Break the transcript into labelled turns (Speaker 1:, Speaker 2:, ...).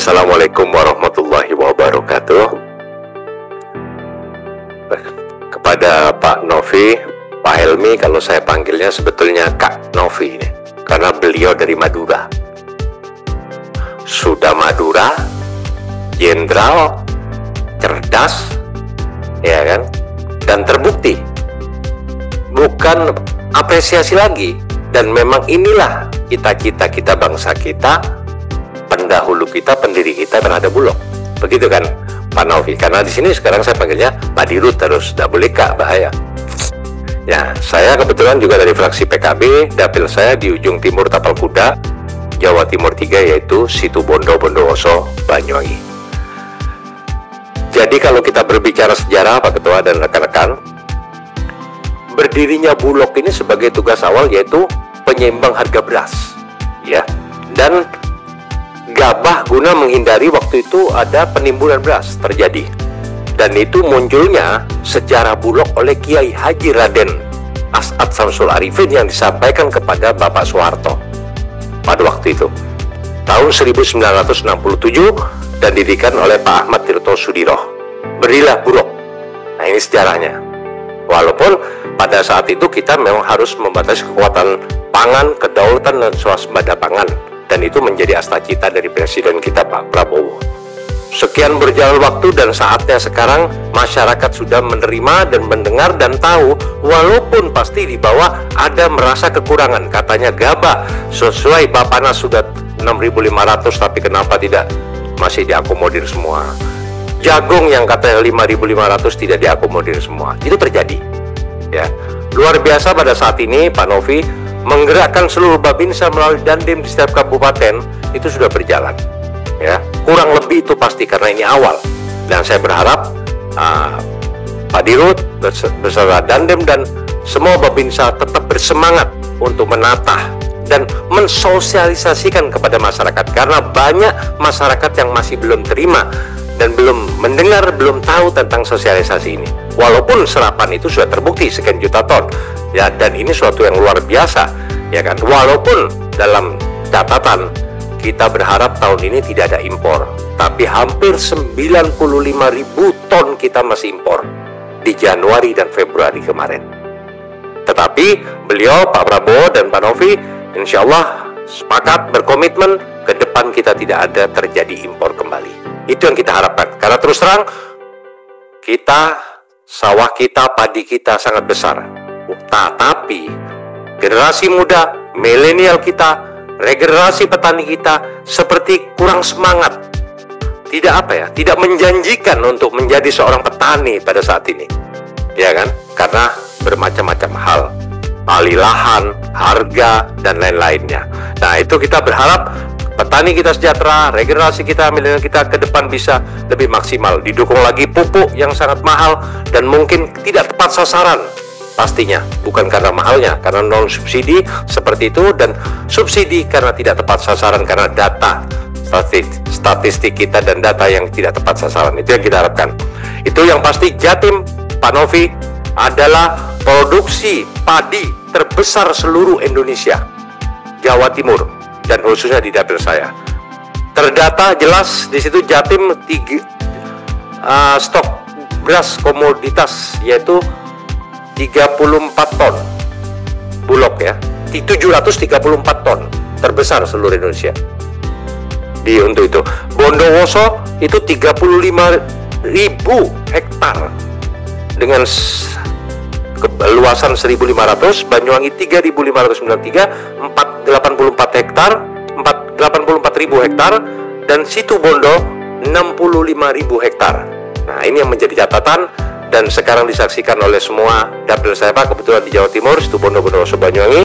Speaker 1: Assalamualaikum warahmatullahi wabarakatuh. Kepada Pak Novi, Pak Helmi, kalau saya panggilnya sebetulnya Kak Novi ini, karena beliau dari Madura. Sudah Madura, jenderal, cerdas, ya kan, dan terbukti. Bukan apresiasi lagi, dan memang inilah cita-cita kita, bangsa kita, pendahulu kita, pendiri kita terhadap Bulog. Begitu kan Pak Novi? Karena di sini sekarang saya panggilnya Pak Dirut terus, tidak boleh Kak, bahaya. Ya, saya kebetulan juga dari fraksi PKB, dapil saya di ujung timur Tapal Kuda, Jawa Timur 3, yaitu Situbondo, Bondowoso, Banyuwangi. Jadi kalau kita berbicara sejarah Pak Ketua dan rekan-rekan, berdirinya Bulog ini sebagai tugas awal yaitu penyeimbang harga beras, ya, dan gabah guna menghindari waktu itu ada penimbunan beras terjadi. Dan itu munculnya sejarah Bulog oleh Kiai Haji Raden As'ad Samsul Arifin yang disampaikan kepada Bapak Soeharto pada waktu itu tahun 1967 dan didirikan oleh Pak Ahmad Tirto Sudiroh. Berilah Bulog. Nah, ini sejarahnya. Walaupun pada saat itu kita memang harus membatasi kekuatan pangan, kedaulatan dan swasembada pangan, dan itu menjadi astacita dari presiden kita Pak Prabowo. Sekian berjalan waktu dan saatnya sekarang masyarakat sudah menerima dan mendengar dan tahu, walaupun pasti di bawah ada merasa kekurangan. Katanya gabah sesuai Bapanas sudah 6.500, tapi kenapa tidak masih diakomodir semua? Jagung yang katanya 5.500 tidak diakomodir semua. Itu terjadi, ya. Luar biasa pada saat ini Pak Novi menggerakkan seluruh Babinsa melalui Dandim di setiap kabupaten itu sudah berjalan, ya. Kurang lebih itu pasti karena ini awal, dan saya berharap Pak Dirut beserta Dandim dan semua Babinsa tetap bersemangat untuk menata dan mensosialisasikan kepada masyarakat, karena banyak masyarakat yang masih belum terima dan belum mendengar, belum tahu tentang sosialisasi ini. Walaupun serapan itu sudah terbukti sekian juta ton, ya, dan ini suatu yang luar biasa, ya kan. Walaupun dalam catatan kita berharap tahun ini tidak ada impor, tapi hampir 95.000 ton kita masih impor di Januari dan Februari kemarin. Tetapi beliau, Pak Prabowo dan Pak Novi, insya Allah sepakat berkomitmen ke depan kita tidak ada terjadi impor kembali. Itu yang kita harapkan, karena terus terang kita, sawah kita, padi kita sangat besar. Tapi generasi muda, milenial kita, regenerasi petani kita seperti kurang semangat, tidak menjanjikan untuk menjadi seorang petani pada saat ini, ya kan? Karena bermacam-macam hal, alih lahan, harga dan lain-lainnya. Nah, itu kita berharap petani kita sejahtera, regenerasi kita, milenial kita ke depan bisa lebih maksimal. Didukung lagi pupuk yang sangat mahal dan mungkin tidak tepat sasaran. Pastinya bukan karena mahalnya, karena non subsidi seperti itu, dan subsidi karena tidak tepat sasaran karena data statistik kita dan data yang tidak tepat sasaran. Itu yang kita harapkan. Itu yang pasti Jatim, Pak Novi, adalah produksi padi terbesar seluruh Indonesia, Jawa Timur, dan khususnya di dapil saya. Terdata jelas di situ Jatim stok beras komoditas yaitu 34 ton Bulog, ya, 734 ton, terbesar seluruh Indonesia. Untuk itu Bondowoso itu 35.000 hektar dengan luasan 1.500, Banyuwangi 3.593, 84 hektar, 84.000 hektar, dan Situbondo 65.000 hektar. Nah, ini yang menjadi catatan dan sekarang disaksikan oleh semua dapil saya Pak, kebetulan di Jawa Timur, Situbondo, Bondowoso, Banyuwangi.